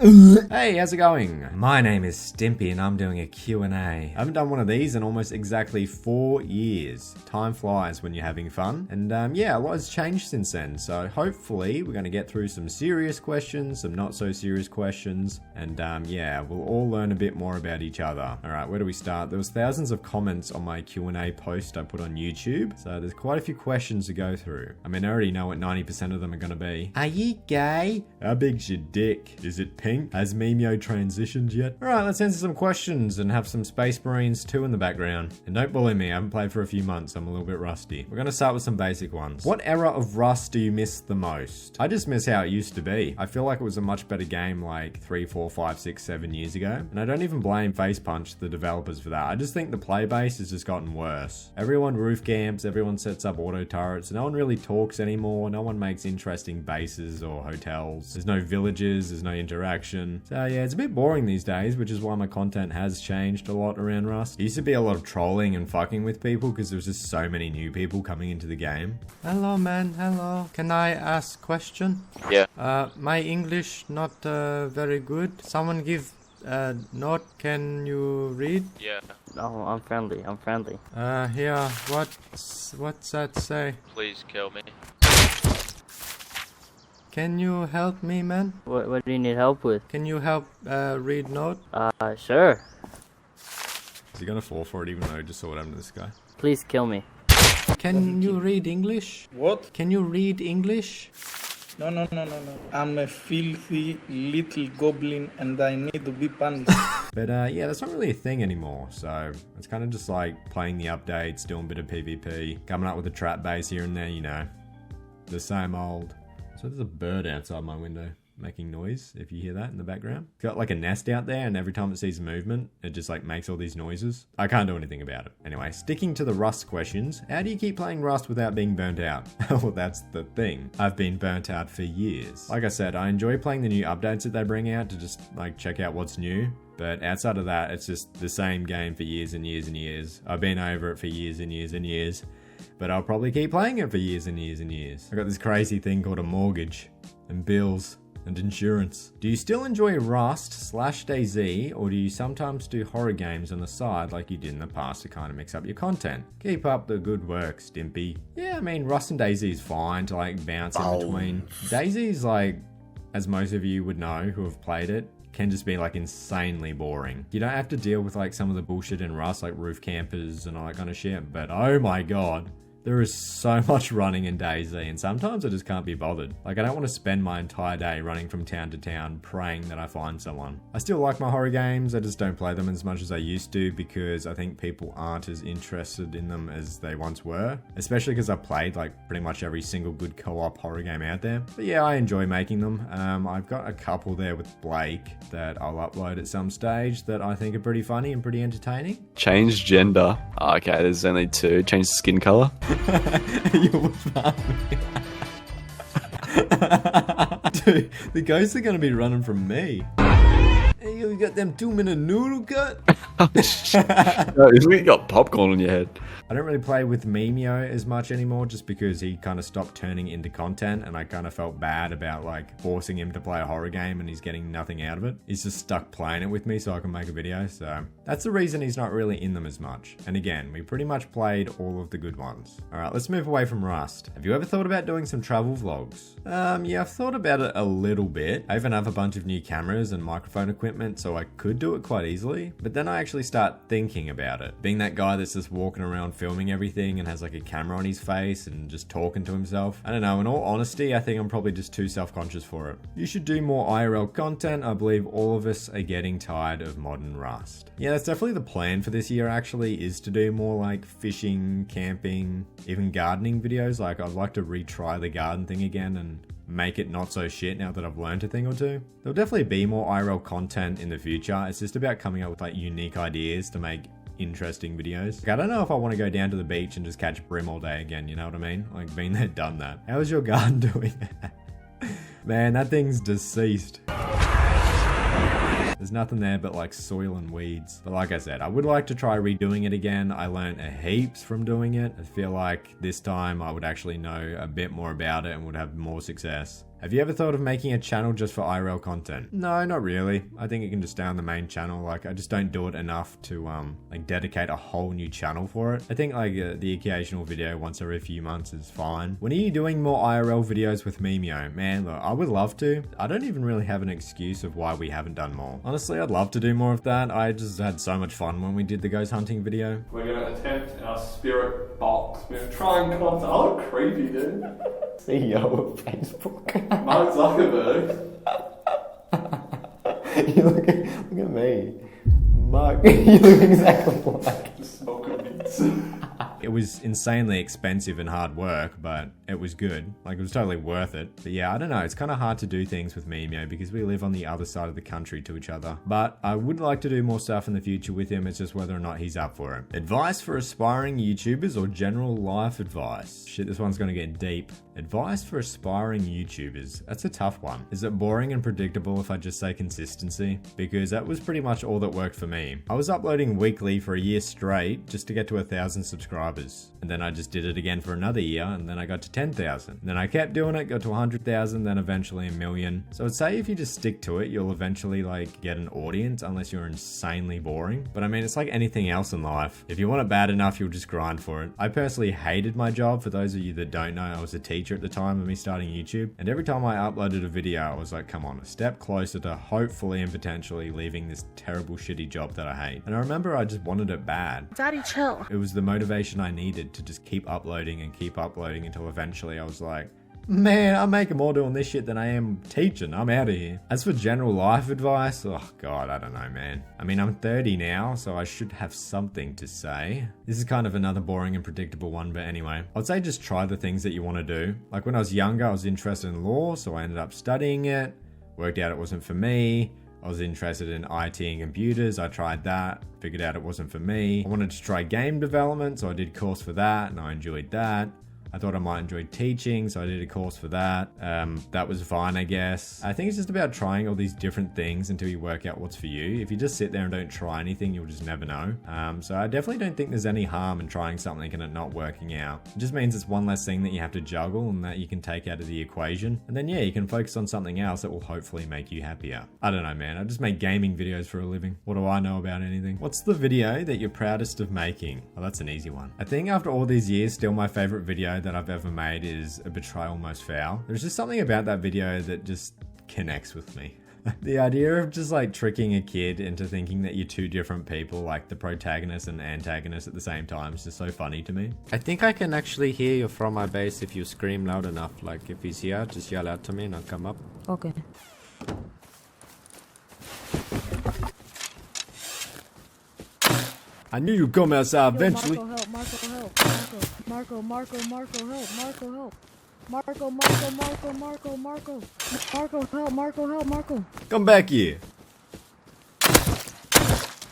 Hey, how's it going? My name is Stimpee and I'm doing a Q&A. I haven't done one of these in almost exactly 4 years. Time flies when you're having fun. And yeah, a lot has changed since then. So hopefully we're going to get through some serious questions, some not so serious questions. And yeah, we'll all learn a bit more about each other. All right, where do we start? There was thousands of comments on my Q&A post I put on YouTube. So there's quite a few questions to go through. I mean, I already know what 90% of them are going to be. Are you gay? How big's your dick? Is it pink? Has Mimo transitioned yet? Alright, let's answer some questions and have some Space Marines 2 in the background. And don't bully me, I haven't played for a few months, I'm a little bit rusty. We're gonna start with some basic ones. What era of Rust do you miss the most? I just miss how it used to be. I feel like it was a much better game like 3, 4, 5, 6, 7 years ago. And I don't even blame Facepunch, the developers, for that. I just think the play base has just gotten worse. Everyone roof camps, everyone sets up auto turrets, no one really talks anymore, no one makes interesting bases or hotels. There's no villages, there's no interaction. So yeah, it's a bit boring these days, which is why my content has changed a lot around Rust. It used to be a lot of trolling and fucking with people because there was just so many new people coming into the game. Hello man, hello. Can I ask question? Yeah. My English not very good. Someone give note, can you read? Yeah. No, I'm friendly. Here, what's that say? Please kill me. Can you help me, man? What do you need help with? Can you help read note? Sure. Is he gonna fall for it even though I just saw what happened to this guy? Please kill me. Can you read English? What? Can you read English? No. I'm a filthy little goblin and I need to be punished. But yeah, that's not really a thing anymore. So it's kind of just like playing the updates, doing a bit of PvP, coming up with a trap base here and there, you know. The same old. So there's a bird outside my window making noise, if you hear that in the background. It's got like a nest out there and every time it sees movement, it just like makes all these noises. I can't do anything about it. Anyway, sticking to the Rust questions, how do you keep playing Rust without being burnt out? Well, that's the thing. I've been burnt out for years. Like I said, I enjoy playing the new updates that they bring out to just like check out what's new. But outside of that, it's just the same game for years and years and years. I've been over it for years and years and years. But I'll probably keep playing it for years and years and years. I got this crazy thing called a mortgage and bills and insurance. Do you still enjoy Rust/DayZ, or do you sometimes do horror games on the side like you did in the past to kind of mix up your content? Keep up the good work, Stimpee. Yeah, I mean, Rust and DayZ is fine to like bounce in between. DayZ is like, as most of you would know who have played it, can just be like insanely boring. You don't have to deal with like some of the bullshit in Rust, like roof campers and all that kind of shit, but oh my god. There is so much running in DayZ, and sometimes I just can't be bothered. Like, I don't want to spend my entire day running from town to town praying that I find someone. I still like my horror games, I just don't play them as much as I used to because I think people aren't as interested in them as they once were. Especially because I've played like pretty much every single good co-op horror game out there. But yeah, I enjoy making them. I've got a couple there with Blake that I'll upload at some stage that I think are pretty funny and pretty entertaining. Change gender. Oh, okay, there's only 2. Change the skin color. You're funny. Dude, the ghosts are gonna be running from me. Hey, you got them 2-minute noodle cut? No, you got popcorn on your head. I don't really play with Mimo as much anymore just because he kind of stopped turning into content and I kind of felt bad about like forcing him to play a horror game and he's getting nothing out of it. He's just stuck playing it with me so I can make a video, so that's the reason he's not really in them as much. And again, we pretty much played all of the good ones. Alright, let's move away from Rust. Have you ever thought about doing some travel vlogs? Yeah, I've thought about it a little bit. I even have a bunch of new cameras and microphone equipment so I could do it quite easily, but then I actually start thinking about it. Being that guy that's just walking around filming everything and has like a camera on his face and just talking to himself. I don't know, in all honesty, I think I'm probably just too self-conscious for it. You should do more IRL content. I believe all of us are getting tired of modern Rust. Yeah, that's definitely the plan for this year actually, is to do more like fishing, camping, even gardening videos. Like I'd like to retry the garden thing again and make it not so shit now that I've learned a thing or two. There'll definitely be more IRL content in the future. It's just about coming up with like unique ideas to make interesting videos. Like, I don't know if I want to go down to the beach and just catch brim all day again, you know what I mean? Like, been there, done that. How's your garden doing? Man, that thing's deceased. There's nothing there but like soil and weeds. But like I said, I would like to try redoing it again. I learned heaps from doing it. I feel like this time I would actually know a bit more about it and would have more success. Have you ever thought of making a channel just for IRL content? No, not really. I think it can just stay on the main channel. Like, I just don't do it enough to like dedicate a whole new channel for it. I think like the occasional video once every few months is fine. When are you doing more IRL videos with Mimo? Man, look, I would love to. I don't even really have an excuse of why we haven't done more. Honestly, I'd love to do more of that. I just had so much fun when we did the ghost hunting video. We're gonna attempt our spirit box. We're gonna try and contact. I look creepy, dude. CEO of Facebook. Mark Zuckerberg. You look at me. Mark, you look exactly like. Smoking meats. It was insanely expensive and hard work, but it was good. Like, it was totally worth it. But yeah, I don't know. It's kind of hard to do things with Mimo because we live on the other side of the country to each other. But I would like to do more stuff in the future with him. It's just whether or not he's up for it. Advice for aspiring YouTubers or general life advice? Shit, this one's gonna get deep. Advice for aspiring YouTubers. That's a tough one. Is it boring and predictable if I just say consistency? Because that was pretty much all that worked for me. I was uploading weekly for a year straight just to get to 1,000 subscribers. And then I just did it again for another year, and then I got to 10,000. Then I kept doing it, got to 100,000, then eventually 1,000,000. So I'd say if you just stick to it, you'll eventually like get an audience, unless you're insanely boring. But I mean, it's like anything else in life. If you want it bad enough, you'll just grind for it. I personally hated my job. For those of you that don't know, I was a teacher at the time of me starting YouTube. And every time I uploaded a video, I was like, come on, a step closer to hopefully and potentially leaving this terrible, shitty job that I hate. And I remember I just wanted it bad. Daddy, chill. It was the motivation I needed to just keep uploading until eventually I was like, man, I'm making more doing this shit than I am teaching. I'm out of here. As for general life advice, oh god, I don't know, man. I mean, I'm 30 now, so I should have something to say. This is kind of another boring and predictable one, but anyway. I'd say just try the things that you want to do. Like when I was younger, I was interested in law, so I ended up studying it. Worked out it wasn't for me. I was interested in IT and computers. I tried that, figured out it wasn't for me. I wanted to try game development, so I did a course for that, and I enjoyed that. I thought I might enjoy teaching, so I did a course for that. That was fine, I guess. I think it's just about trying all these different things until you work out what's for you. If you just sit there and don't try anything, you'll just never know. So I definitely don't think there's any harm in trying something and it not working out. It just means it's one less thing that you have to juggle and that you can take out of the equation. And then yeah, you can focus on something else that will hopefully make you happier. I don't know, man. I just make gaming videos for a living. What do I know about anything? What's the video that you're proudest of making? Well, that's an easy one. I think after all these years, still my favorite video that I've ever made is A Betrayal Most Foul. There's just something about that video that just connects with me. The idea of just like tricking a kid into thinking that you're two different people, like the protagonist and antagonist at the same time, is just so funny to me. I think I can actually hear you from my base if you scream loud enough. Like if he's here, just yell out to me and I'll come up. Okay. I knew you'd come outside eventually. Marco, help. Marco, help. Marco, help. Marco, help. Marco, help. Marco. Come back here.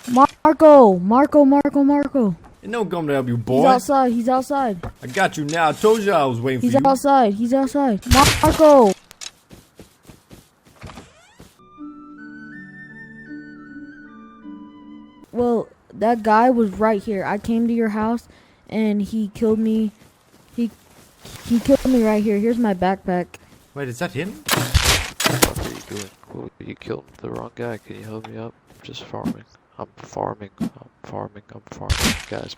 Marco. Ain't no come to help you, boy. He's outside. I got you now. I told you I was waiting for you. He's outside. Marco. Well, that guy was right here. I came to your house and he killed me. He killed me right here. Here's my backpack. Wait, is that him? What are you doing? Well, you killed the wrong guy. Can you help me up? I'm just farming. I'm farming. Guys,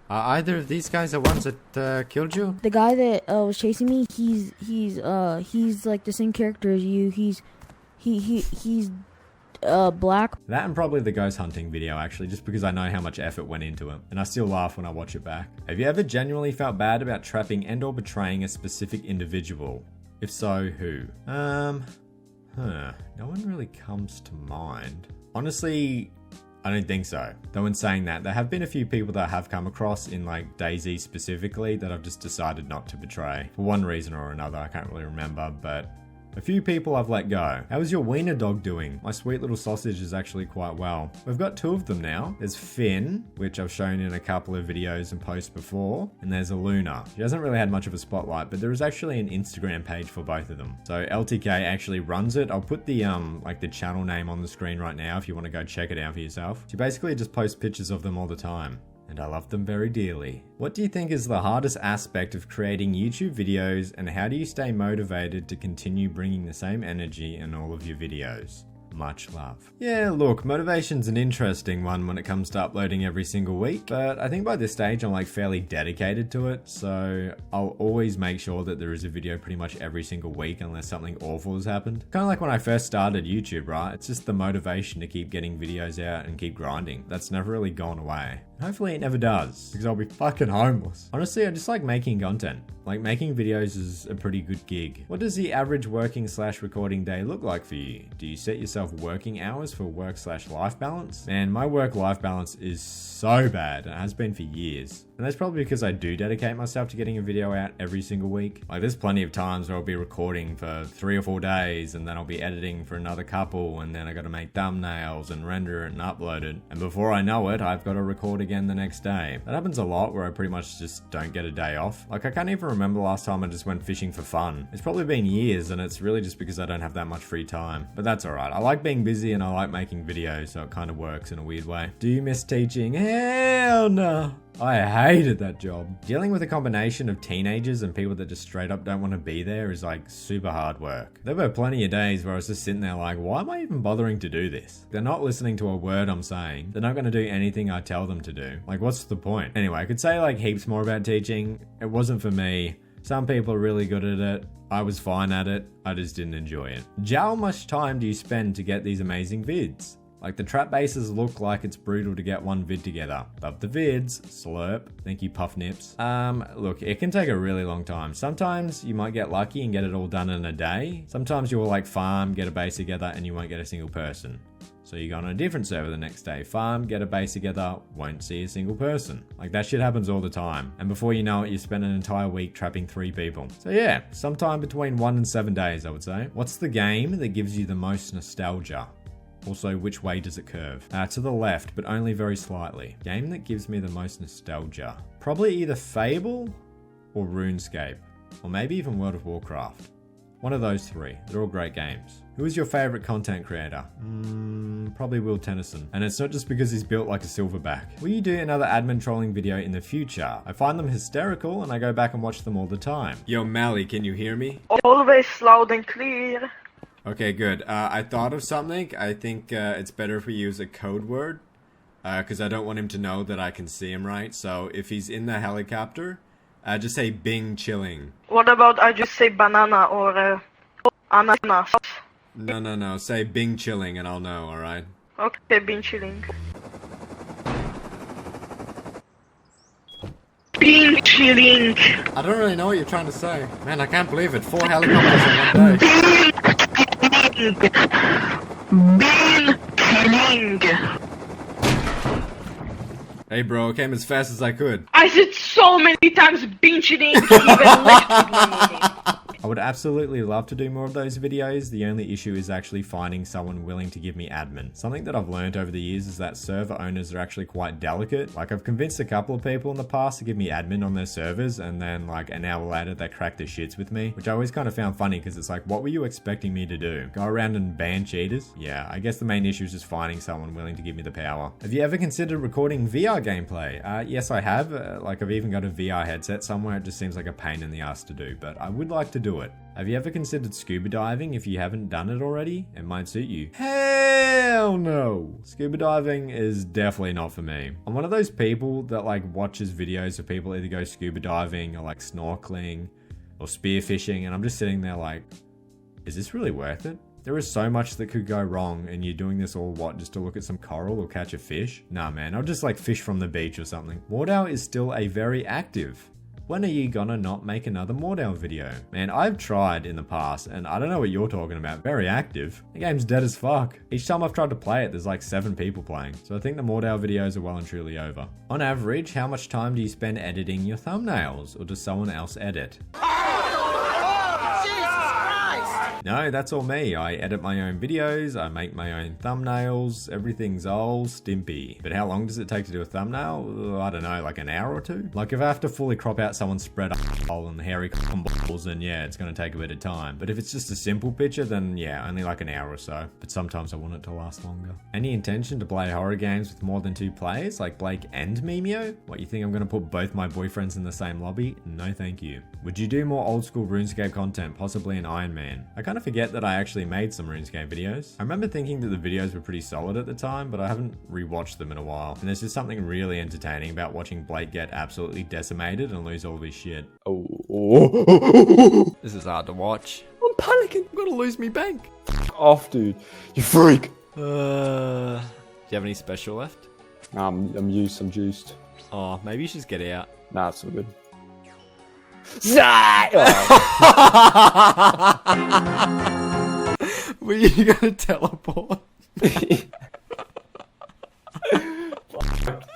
Are either of these guys the ones that killed you? The guy that was chasing me, he's like the same character as you. He's black. That and probably the ghost hunting video, actually, just because I know how much effort went into it, and I still laugh when I watch it back. Have you ever genuinely felt bad about trapping and or betraying a specific individual? If so, who? No one really comes to mind. Honestly, I don't think so. Though in saying that, there have been a few people that I have come across in like DayZ specifically that I've just decided not to betray. For one reason or another, I can't really remember, but a few people I've let go. How is your wiener dog doing? My sweet little sausage is actually quite well. We've got two of them now. There's Finn, which I've shown in a couple of videos and posts before, and there's Aluna. She hasn't really had much of a spotlight, but there is actually an Instagram page for both of them. So LTK actually runs it. I'll put the like the channel name on the screen right now if you want to go check it out for yourself. She basically just posts pictures of them all the time. and I love them very dearly. What do you think is the hardest aspect of creating YouTube videos, and how do you stay motivated to continue bringing the same energy in all of your videos? Much love. Yeah, look, motivation's an interesting one when it comes to uploading every single week, but I think by this stage I'm like fairly dedicated to it, so I'll always make sure that there is a video pretty much every single week unless something awful has happened. Kind of like when I first started YouTube, right? It's just the motivation to keep getting videos out and keep grinding. That's never really gone away. Hopefully it never does, because I'll be fucking homeless. Honestly, I just like making content. Like, making videos is a pretty good gig. What does the average working/recording day look like for you? Do you set yourself working hours for work/life balance? Man, my work-life balance is so bad, and it has been for years. And that's probably because I do dedicate myself to getting a video out every single week. Like, there's plenty of times where I'll be recording for 3 or 4 days, and then I'll be editing for another couple, and then I gotta make thumbnails and render it and upload it. And before I know it, I've gotta record again the next day. That happens a lot where I pretty much just don't get a day off. Like, I can't even remember the last time I just went fishing for fun. It's probably been years, and it's really just because I don't have that much free time. But that's alright. I like being busy and I like making videos, so it kind of works in a weird way. Do you miss teaching? Hell no. I hated that job. Dealing with a combination of teenagers and people that just straight up don't want to be there is like super hard work. There were plenty of days where I was just sitting there like, why am I even bothering to do this? They're not listening to a word I'm saying. They're not going to do anything I tell them to do. Like, what's the point? Anyway, I could say like heaps more about teaching. It wasn't for me. Some people are really good at it. I was fine at it. I just didn't enjoy it. How much time do you spend to get these amazing vids? Like, the trap bases look like it's brutal to get one vid together. Love the vids. Slurp. Thank you, Puff Nips. Look, it can take a really long time. Sometimes you might get lucky and get it all done in a day. Sometimes you'll like farm, get a base together, and you won't get a single person. So you go on a different server the next day, farm, get a base together, won't see a single person. Like, that shit happens all the time. And before you know it, you spend an entire week trapping 3 people. So yeah, sometime between 1 and 7 days, I would say. What's the game that gives you the most nostalgia? Also, which way does it curve? To the left, but only very slightly. Game that gives me the most nostalgia. Probably either Fable or RuneScape. Or maybe even World of Warcraft. One of those 3. They're all great games. Who is your favorite content creator? Probably Will Tennyson. And it's not just because he's built like a silverback. Will you do another admin trolling video in the future? I find them hysterical and I go back and watch them all the time. Yo, Mally, can you hear me? Always loud and clear. Okay, good. I thought of something. I think it's better if we use a code word. Because I don't want him to know that I can see him, right? So if he's in the helicopter, just say Bing chilling. What about I just say banana or ananas? No. Say Bing chilling and I'll know, alright? Okay, been chilling. Been chilling. I don't really know what you're trying to say. Man, I can't believe it. 4 helicopters in one day. Been chilling. Hey bro, I came as fast as I could. I said so many times been chilling. Even left me. I would absolutely love to do more of those videos. The only issue is actually finding someone willing to give me admin. Something that I've learned over the years is that server owners are actually quite delicate. Like, I've convinced a couple of people in the past to give me admin on their servers, and then like an hour later they cracked their shits with me, which I always kind of found funny because it's like, what were you expecting me to do? Go around and ban cheaters? Yeah, I guess the main issue is just finding someone willing to give me the power. Have you ever considered recording VR gameplay? Yes, I have. Like, I've even got a VR headset somewhere. It just seems like a pain in the ass to do, but I would like to do it. Have you ever considered scuba diving? If you haven't done it already, it might suit you. Hell no! Scuba diving is definitely not for me. I'm one of those people that like watches videos of people either go scuba diving or like snorkeling or spearfishing, and I'm just sitting there like, is this really worth it? There is so much that could go wrong, and you're doing this all what, just to look at some coral or catch a fish? Nah man, I'll just like fish from the beach or something. Mordhau is still a very active. When are you gonna not make another Mordhau video? Man, I've tried in the past, and I don't know what you're talking about. Very active. The game's dead as fuck. Each time I've tried to play it, there's like 7 people playing. So I think the Mordhau videos are well and truly over. On average, how much time do you spend editing your thumbnails? Or does someone else edit? No, that's all me. I edit my own videos, I make my own thumbnails, everything's all Stimpee. But how long does it take to do a thumbnail? I don't know, like an hour or two? Like if I have to fully crop out someone's spread hole and hairy balls, then yeah, it's gonna take a bit of time. But if it's just a simple picture, then yeah, only like an hour or so. But sometimes I want it to last longer. Any intention to play horror games with more than 2 players, like Blake and Mimo? What, you think I'm gonna put both my boyfriends in the same lobby? No thank you. Would you do more old school RuneScape content, possibly an Iron Man? I kind of forget that I actually made some RuneScape videos. I remember thinking that the videos were pretty solid at the time, but I haven't rewatched them in a while. And there's just something really entertaining about watching Blake get absolutely decimated and lose all of his shit. Oh. This is hard to watch. I'm panicking. I'm gonna lose me bank. Off, dude. You freak. Do you have any special left? Nah, I'm used. I'm juiced. Oh, maybe you should just get out. Nah, it's all good. Were you gonna teleport?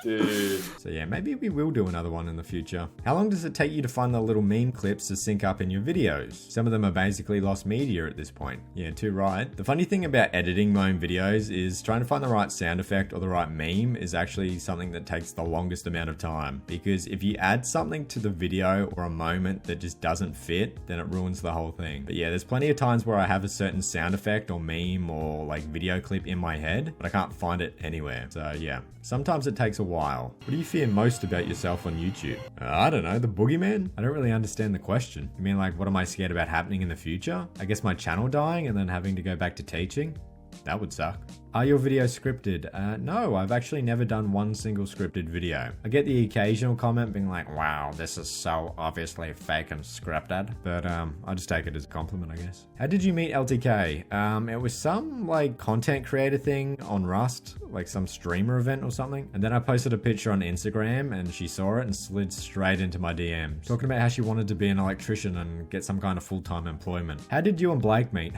Dude. So yeah, maybe we will do another one in the future. How long does it take you to find the little meme clips to sync up in your videos? Some of them are basically lost media at this point. Yeah, too right. The funny thing about editing my own videos is trying to find the right sound effect or the right meme is actually something that takes the longest amount of time. Because if you add something to the video or a moment that just doesn't fit, then it ruins the whole thing. But yeah, there's plenty of times where I have a certain sound effect or meme or like video clip in my head, but I can't find it anywhere. So yeah, sometimes it takes a while. What do you fear most about yourself on YouTube? I don't know, the boogeyman? I don't really understand the question. You mean like, what am I scared about happening in the future? I guess my channel dying and then having to go back to teaching? That would suck. Are your videos scripted? No, I've actually never done one single scripted video. I get the occasional comment being like, wow, this is so obviously fake and scripted. But I just take it as a compliment, I guess. How did you meet LTK? It was some like content creator thing on Rust, like some streamer event or something. And then I posted a picture on Instagram and she saw it and slid straight into my DMs. Talking about how she wanted to be an electrician and get some kind of full-time employment. How did you and Blake meet?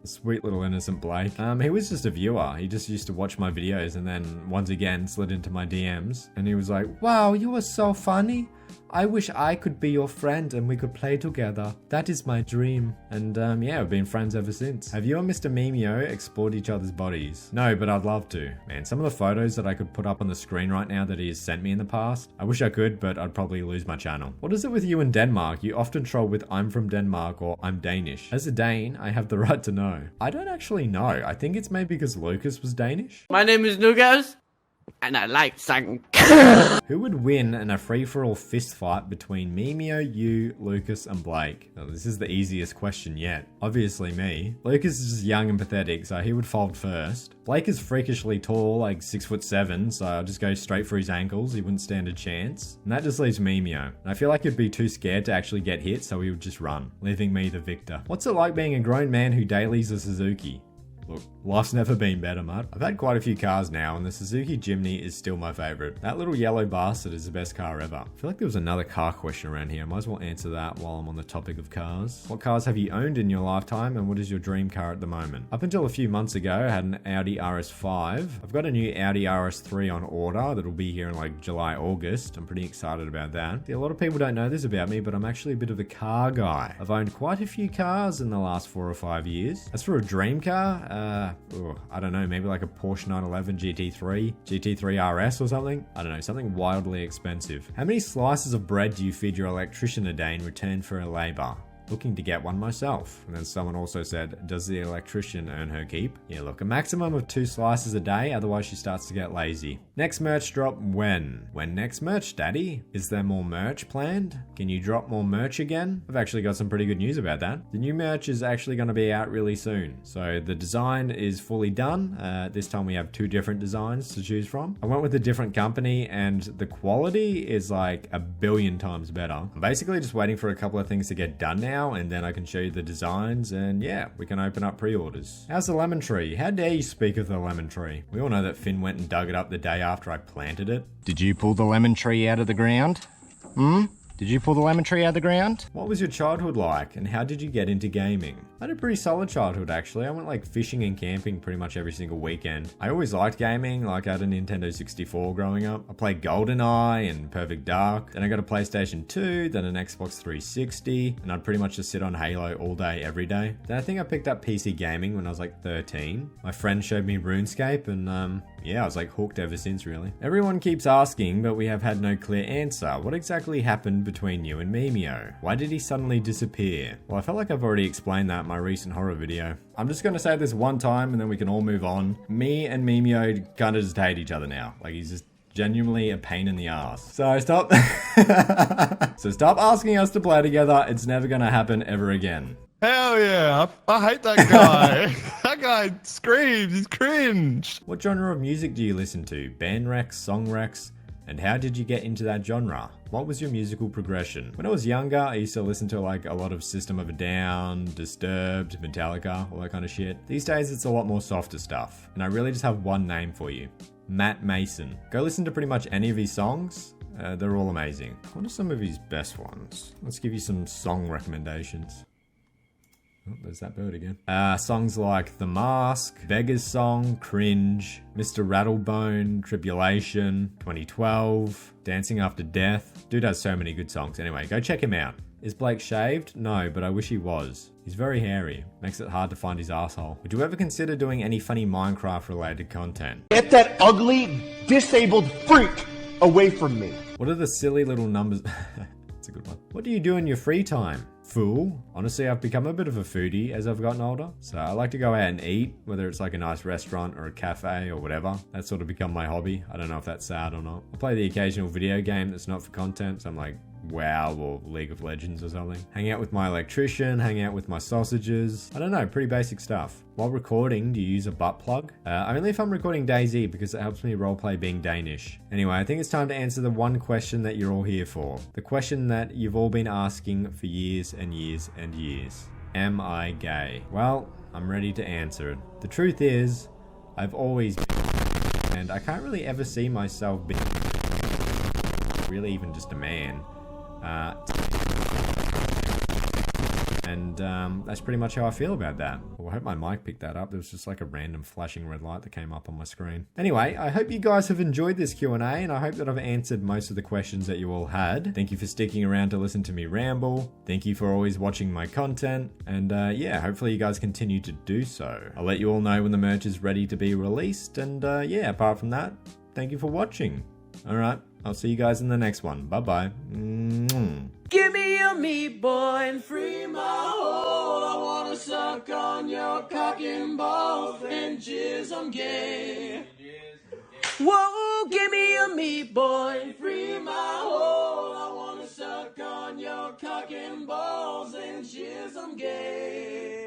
Sweet little innocent Blake. He was just a viewer. He just used to watch my videos and then once again slid into my DMs and he was like, wow, you are so funny. I wish I could be your friend and we could play together. That is my dream. And yeah, we've been friends ever since. Have you and Mr. Mimo explored each other's bodies? No, but I'd love to. Man, some of the photos that I could put up on the screen right now that he has sent me in the past, I wish I could, but I'd probably lose my channel. What is it with you in Denmark? You often troll with I'm from Denmark or I'm Danish. As a Dane, I have the right to know. I don't actually know. I think it's maybe because Lucas was Danish. My name is Lucas, and I like sang. Who would win in a free-for-all fist fight between Mimo, you, Lucas, and Blake? Now, this is the easiest question yet. Obviously me. Lucas is just young and pathetic, so he would fold first. Blake is freakishly tall, like 6'7", so I'll just go straight for his ankles. He wouldn't stand a chance. And that just leaves Mimo. And I feel like he'd be too scared to actually get hit, so he would just run, leaving me the victor. What's it like being a grown man who dailies a Suzuki? Look, life's never been better, mate. I've had quite a few cars now, and the Suzuki Jimny is still my favourite. That little yellow bastard is the best car ever. I feel like there was another car question around here. I might as well answer that while I'm on the topic of cars. What cars have you owned in your lifetime, and what is your dream car at the moment? Up until a few months ago, I had an Audi RS5. I've got a new Audi RS3 on order that'll be here in like July, August. I'm pretty excited about that. See, a lot of people don't know this about me, but I'm actually a bit of a car guy. I've owned quite a few cars in the last 4 or 5 years. As for a dream car, I don't know, maybe like a Porsche 911 GT3 RS or something? I don't know, something wildly expensive. How many slices of bread do you feed your electrician a day in return for a labour? Looking to get one myself. And then someone also said, does the electrician earn her keep? Yeah, look, a maximum of 2 slices a day, otherwise she starts to get lazy. Next merch drop when? When next merch, daddy? Is there more merch planned? Can you drop more merch again? I've actually got some pretty good news about that. The new merch is actually going to be out really soon. So the design is fully done. This time we have 2 different designs to choose from. I went with a different company and the quality is like 1 billion times better. I'm basically just waiting for a couple of things to get done now, and then I can show you the designs and yeah, we can open up pre-orders. How's the lemon tree? How dare you speak of the lemon tree? We all know that Finn went and dug it up the day after I planted it. Did you pull the lemon tree out of the ground? Did you pull the lemon tree out of the ground? What was your childhood like and how did you get into gaming? I had a pretty solid childhood, actually. I went like fishing and camping pretty much every single weekend. I always liked gaming, like I had a Nintendo 64 growing up. I played GoldenEye and Perfect Dark. Then I got a PlayStation 2, then an Xbox 360, and I'd pretty much just sit on Halo all day, every day. Then I think I picked up PC gaming when I was like 13. My friend showed me RuneScape, and yeah, I was like hooked ever since, really. Everyone keeps asking, but we have had no clear answer. What exactly happened between you and Mimo? Why did he suddenly disappear? Well, I felt like I've already explained that in my recent horror video. I'm just gonna say this one time and then we can all move on. Me and Mimo kind of just hate each other now. Like, he's just genuinely a pain in the ass. So stop stop asking us to play together. It's never gonna happen ever again. Hell yeah, I hate that guy. That guy screams, he's cringe. What genre of music do you listen to? Band recs, song recs? And how did you get into that genre? What was your musical progression? When I was younger, I used to listen to like a lot of System of a Down, Disturbed, Metallica, all that kind of shit. These days it's a lot more softer stuff. And I really just have one name for you. Matt Mason. Go listen to pretty much any of his songs. They're all amazing. What are some of his best ones? Let's give you some song recommendations. Oh, there's that bird again. Songs like The Mask, Beggar's Song, Cringe, Mr. Rattlebone, Tribulation, 2012, Dancing After Death. Dude has so many good songs. Anyway, go check him out. Is Blake shaved? No, but I wish he was. He's very hairy. Makes it hard to find his asshole. Would you ever consider doing any funny Minecraft related content? Get that ugly, disabled freak away from me. What are the silly little numbers? That's a good one. What do you do in your free time? Fool. Honestly, I've become a bit of a foodie as I've gotten older. So I like to go out and eat, whether it's like a nice restaurant or a cafe or whatever. That's sort of become my hobby. I don't know if that's sad or not. I play the occasional video game that's not for content. So I'm like WoW or League of Legends or something. Hang out with my electrician, hang out with my sausages. I don't know, pretty basic stuff. While recording, do you use a butt plug? Only if I'm recording DayZ because it helps me roleplay being Danish. Anyway, I think it's time to answer the one question that you're all here for. The question that you've all been asking for years and years and years. Am I gay? Well, I'm ready to answer it. The truth is, I've always been, and I can't really ever see myself being really even just a man. And that's pretty much how I feel about that. Well, I hope my mic picked that up. There was just like a random flashing red light that came up on my screen. Anyway, I hope you guys have enjoyed this Q&A, and I hope that I've answered most of the questions that you all had. Thank you for sticking around to listen to me ramble. Thank you for always watching my content. And yeah, hopefully you guys continue to do so. I'll let you all know when the merch is ready to be released. And yeah, apart from that, thank you for watching. Alright, I'll see you guys in the next one. Bye-bye. Give me your meat, boy, and free my hole. I wanna suck on your cock and balls and jizz, I'm gay. Whoa, give me your meat, boy, and free my hole. I wanna suck on your cock and balls and jizz, I'm gay.